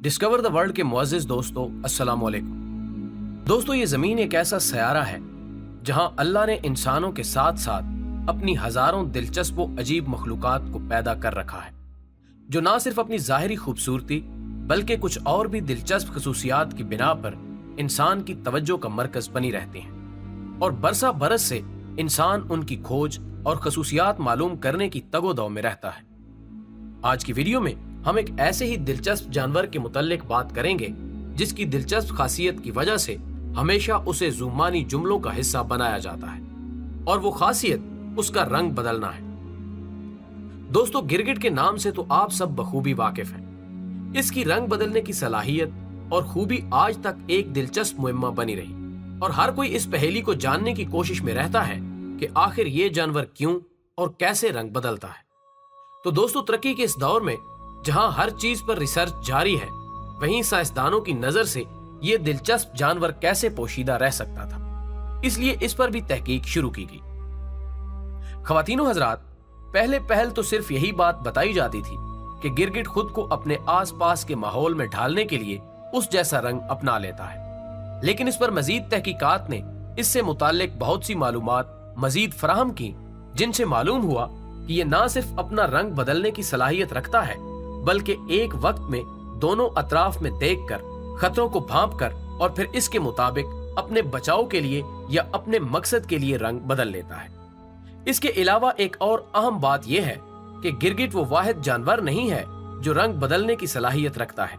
Discover the world के मुअज़्ज़िज़ दोस्तों, अस्सलाम वालेकुम। दोस्तों, ये ज़मीन एक ऐसा सयारा है जहां अल्लाह ने इंसानों के साथ साथ अपनी हजारों दिलचस्प व अजीब मखलूकात को पैदा कर रखा है, जो ना सिर्फ अपनी ज़ाहिरी खूबसूरती बल्कि कुछ और भी दिलचस्प खसूसियात की बिना पर इंसान की तवज्जो का मरकज बनी रहती हैं और बरसा बरस से इंसान उनकी खोज और खसूसियात मालूम करने की तगोदौ में रहता है। आज की वीडियो में हम एक ऐसे ही दिलचस्प जानवर के मुतल्लिक बात करेंगे जिसकी दिलचस्प खासियत की वजह से हमेशा उसे जुमानी जुमलों का हिस्सा बनाया जाता है, और वो खासियत उसका रंग बदलना है। दोस्तों, गिरगिट के नाम से तो आप सब बखूबी वाकिफ हैं। इसकी रंग बदलने की सलाहियत और खूबी आज तक एक दिलचस्प मुहिम्मा बनी रही और हर कोई इस पहेली को जानने की कोशिश में रहता है कि आखिर ये जानवर क्यों और कैसे रंग बदलता है। तो दोस्तों, तरक्की के इस दौर में जहां हर चीज पर रिसर्च जारी है, वहीं साइंसदानों की नजर से ये दिलचस्प जानवर कैसे पोशीदा रह सकता था, इसलिए इस पर भी तहकीक शुरू की गई। ख्वातीनो हजरात, पहले पहल तो सिर्फ यही बात बताई जाती थी कि गिरगिट खुद को अपने आसपास के माहौल में ढालने के लिए उस जैसा रंग अपना लेता है, लेकिन इस पर मजीद तहकीकात ने इससे मुताल्लिक बहुत सी मालूमात मजीद फराहम की, जिनसे मालूम हुआ कि ये ना सिर्फ अपना रंग बदलने की सलाहियत रखता है, बल्कि एक वक्त में दोनों अतराफ में देखकर, खतरों को भांप कर और फिर इसके मुताबिक अपने बचाव के लिए या अपने मकसद के लिए रंग बदल लेता है। इसके अलावा एक और अहम बात यह है कि गिरगिट वो वाहिद जानवर नहीं है जो रंग बदलने की सलाहियत रखता है,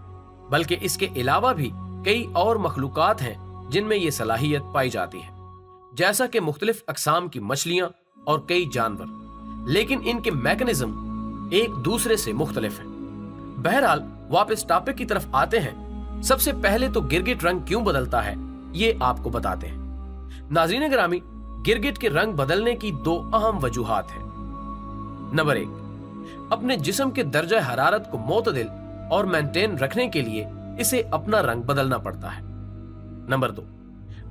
बल्कि इसके अलावा भी कई और मखलूकात हैं जिनमें यह सलाहियत पाई जाती है, जैसा कि मुख्तलिफ अकसाम की मछलियां और कई जानवर, लेकिन इनके मैकेनिज्म एक दूसरे से मुख्तलिफ है। बहरहाल, वापस टॉपिक की तरफ आते हैं। सबसे पहले तो गिरगिट रंग क्यों बदलता है ये आपको बताते हैं। नाज़रीन गिरामी, गिरगिट के रंग बदलने की दो अहम वजूहात हैं। नंबर 1, अपने जिस्म के दर्जा हरारत को मोतदिल और मेंटेन रखने के लिए इसे अपना रंग बदलना पड़ता है। नंबर 2,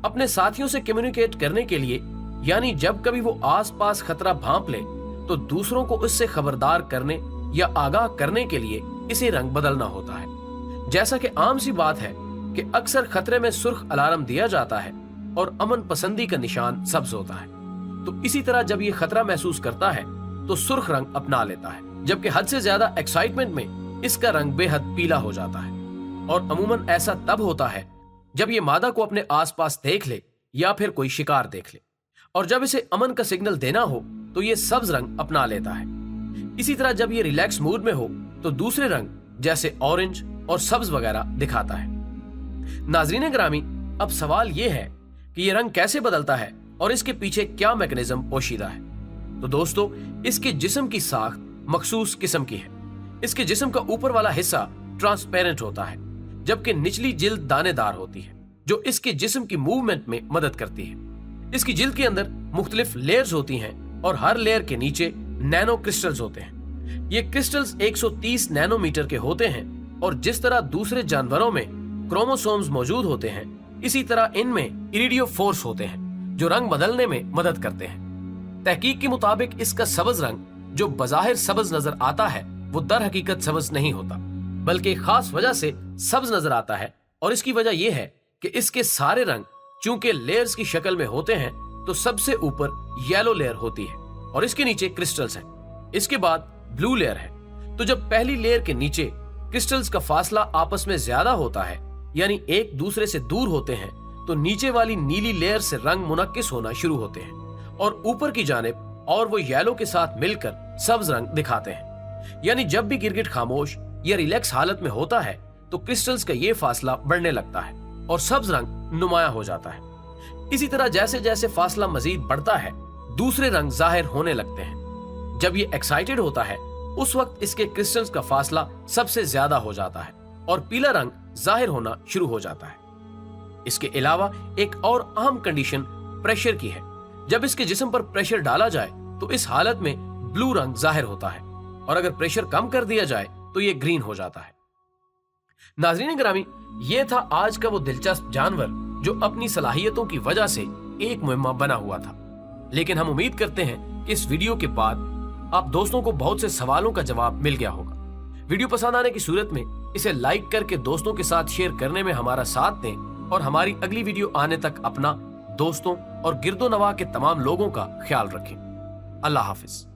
अपने साथियों से कम्युनिकेट करने के लिए, यानी जब कभी वो आसपास खतरा भांप ले तो दूसरों को इससे खबरदार करने या आगाह करने के लिए इसे रंग बदलना होता है। जैसा कि आम सी बात है कि अक्सर खतरे में सुर्ख अलार्म दिया जाता है और अमन पसंदी का निशान सब्ज होता है, तो इसी तरह जब ये खतरा महसूस करता है तो सुर्ख रंग अपना लेता है, जबकि हद से ज्यादा एक्साइटमेंट में इसका रंग बेहद पीला हो जाता है। और अमूमन ऐसा तब होता है जब ये मादा को अपने आसपास देख ले या फिर कोई शिकार देख ले, और जब इसे अमन का सिग्नल देना हो तो ये सब्ज रंग अपना लेता है। इसी तरह जब ये रिलैक्स मूड में हो तो दूसरे रंग जैसे ऑरेंज और सब्ज वगैरह दिखाता है। नाज़रीन ग्रामी, अब सवाल ये है कि ये रंग कैसे बदलता है और इसके पीछे क्या मैकेनिज्म पोशीदा है। तो दोस्तों, इसके जिस्म की साख्त मखसूस किस्म की है। इसके जिस्म का ऊपर वाला हिस्सा ट्रांसपेरेंट होता है, जबकि निचली जिल्द दानेदार होती है, जो इसके जिस्म की मूवमेंट में मदद करती है। इसकी जिल्द के अंदर मुख्तलिफ लेयर्स होती हैं और हर लेयर के नीचे नैनो क्रिस्टल्स होते हैं। ये क्रिस्टल्स 130 नैनोमीटर के होते हैं, और जिस तरह दूसरे जानवरों में क्रोमोसोम्स मौजूद होते हैं, इसी तरह इनमें इरिडियोफोर्स होते हैं जो रंग बदलने में मदद करते हैं। तहकीक के मुताबिक इसका सब्ज रंग, जो बज़ाहिर सब्ज नजर आता है, वो दर हकीकत सब्ज नहीं होता, बल्कि एक खास वजह से सब्ज नजर आता है, और इसकी वजह यह है कि इसके सारे रंग चूंकि लेयर्स की शक्ल में होते हैं, तो सबसे ऊपर येलो लेयर होती है और इसके नीचे क्रिस्टल्स हैं। इसके बाद ब्लू लेयर है। तो जब पहली लेयर के नीचे क्रिस्टल्स का फासला आपस में ज्यादा होता है, यानी एक दूसरे से दूर होते हैं, तो नीचे वाली नीली लेयर से रंग मुनक्किस होना शुरू होते हैं और ऊपर की जानिब और वो येलो के साथ मिलकर सब्ज रंग दिखाते हैं। यानी जब भी गिरगिट खामोश या रिलैक्स हालत में होता है तो क्रिस्टल्स का ये फासला बढ़ने लगता है और सब्ज रंग नुमाया हो जाता है। इसी तरह जैसे जैसे फासला मजीद बढ़ता है, दूसरे रंग जाहिर होने लगते हैं। जब ये एक्साइटेड होता है, उस वक्त इसके क्रिस्टल्स का फासला सबसे ज्यादा हो जाता है और पीला रंग जाहिर होना शुरू हो जाता है। इसके अलावा एक और अहम कंडीशन प्रेशर की है। जब इसके जिस्म पर प्रेशर डाला जाए तो इस हालत में ब्लू रंग जाहिर होता है, और अगर प्रेशर कम कर दिया जाए तो ये ग्रीन हो जाता है। नाज़रीन ग्रामी, ये था आज का वो दिलचस्प जानवर जो अपनी सलाहियतों की वजह से एक मुहिम्मा बना हुआ था। लेकिन हम उम्मीद करते हैं कि इस वीडियो के बाद आप दोस्तों को बहुत से सवालों का जवाब मिल गया होगा। वीडियो पसंद आने की सूरत में اسے لائک کر کے دوستوں کے ساتھ شیئر کرنے میں ہمارا ساتھ دیں اور ہماری اگلی ویڈیو آنے تک اپنا، دوستوں اور گرد و نواح کے تمام لوگوں کا خیال رکھیں۔ اللہ حافظ۔